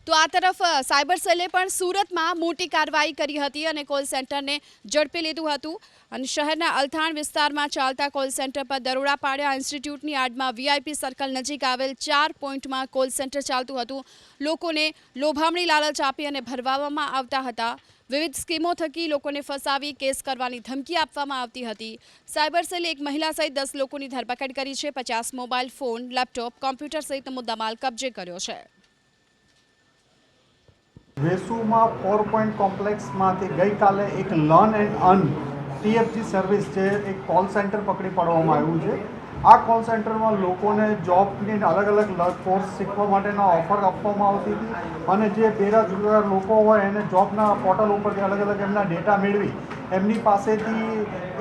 તો આ તરફ સાયબર સેલે પણ સુરતમાં મોટી કાર્યવાહી કરી હતી અને કોલ સેન્ટરને ઝડપી લીધું હતું અને શહેરના અલથાણ વિસ્તારમાં ચાલતા કોલ સેન્ટર પર દરોડા પાડ્યા। ઇન્સ્ટિટ્યૂટની આડમાં વીઆઈપી સર્કલ નજીક આવેલ 4 પોઈન્ટમાં કોલ સેન્ટર ચાલતું હતું। લોકોને લોભામણી લાલચ આપી અને ભરવામાં આવતા હતા। વિવિધ સ્કીમો થકી લોકોને ફસાવી કેસ કરવાની ધમકી આપવામાં આવતી હતી। સાયબર સેલે એક મહિલા સહિત 10 લોકોની ધરપકડ કરી છે। 50 મોબાઈલ ફોન, લેપટોપ, કોમ્પ્યુટર સહિત મુદ્દામાલ કબજે કર્યો છે। વેસુમાં 4 પોઈન્ટ કોમ્પ્લેક્સમાંથી ગઈકાલે એક learn and earn TFG service છે એક કોલ સેન્ટર પકડી પાડવામાં આવ્યું છે। આ કોલ સેન્ટરમાં લોકોને જોબની અલગ અલગ કોર્સ શીખવા માટેના ઓફર આપવામાં આવતી હતી અને જે બેરોજગાર લોકો હોય એને જોબના પોર્ટલ ઉપરથી અલગ અલગ એમના ડેટા મેળવી એમની પાસેથી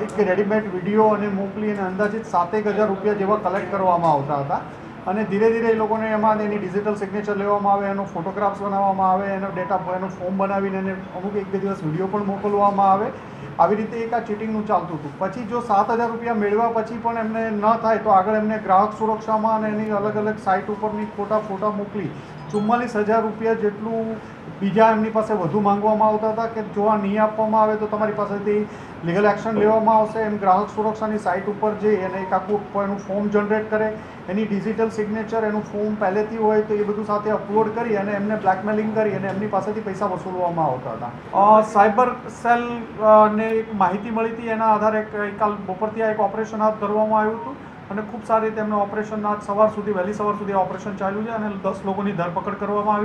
એક રેડીમેડ વિડીયો અને મોકલી અને અંદાજિત 7,000 રૂપિયા જેવા કલેક્ટ કરવામાં આવતા હતા અને ધીરે ધીરે એ લોકોને એમાં એની ડિજિટલ સિગ્નેચર લેવામાં આવે, એનો ફોટોગ્રાફ્સ બનાવવામાં આવે, એનો ડેટા એનું ફોર્મ બનાવીને એને અમુક 1-2 દિવસ વિડીયો પણ મોકલવામાં આવે। આવી રીતે એક આ ચીટિંગનું ચાલતું હતું। પછી જો 7,000 રૂપિયા મેળવ્યા પછી પણ એમને ન થાય તો આગળ એમને ગ્રાહક સુરક્ષામાં અને એની અલગ અલગ સાઇટ ઉપરની ખોટા ફોટા મોકલી 44,000 રૂપિયા જેટલું બીજા એમની પાસે વધુ માંગવામાં આવતા હતા કે જો આ નહીં આપવામાં આવે તો તમારી પાસેથી લીગલ એક્શન લેવામાં આવશે। એમ ગ્રાહક સુરક્ષાની સાઇટ ઉપર જઈ અને એક આખું એનું ફોર્મ જનરેટ કરે, એની ડિજિટલ સિગ્નેચર, એનું ફોર્મ પહેલેથી હોય તો એ બધું સાથે અપલોડ કરી અને એમને બ્લેકમેલિંગ કરી અને એમની પાસેથી પૈસા વસૂલવામાં આવતા હતા। સાયબર સેલ ને એક માહિતી મળી હતી, એના આધારે ગઈકાલ બપોરથી આ એક ઓપરેશન હાથ ધરવામાં આવ્યું હતું અને ખૂબ સારી રીતે એમનું ઓપરેશન આજ સવાર સુધી વહેલી સવાર સુધી ઓપરેશન ચાલ્યું છે અને 10 લોકોની ધરપકડ કરવામાં આવી।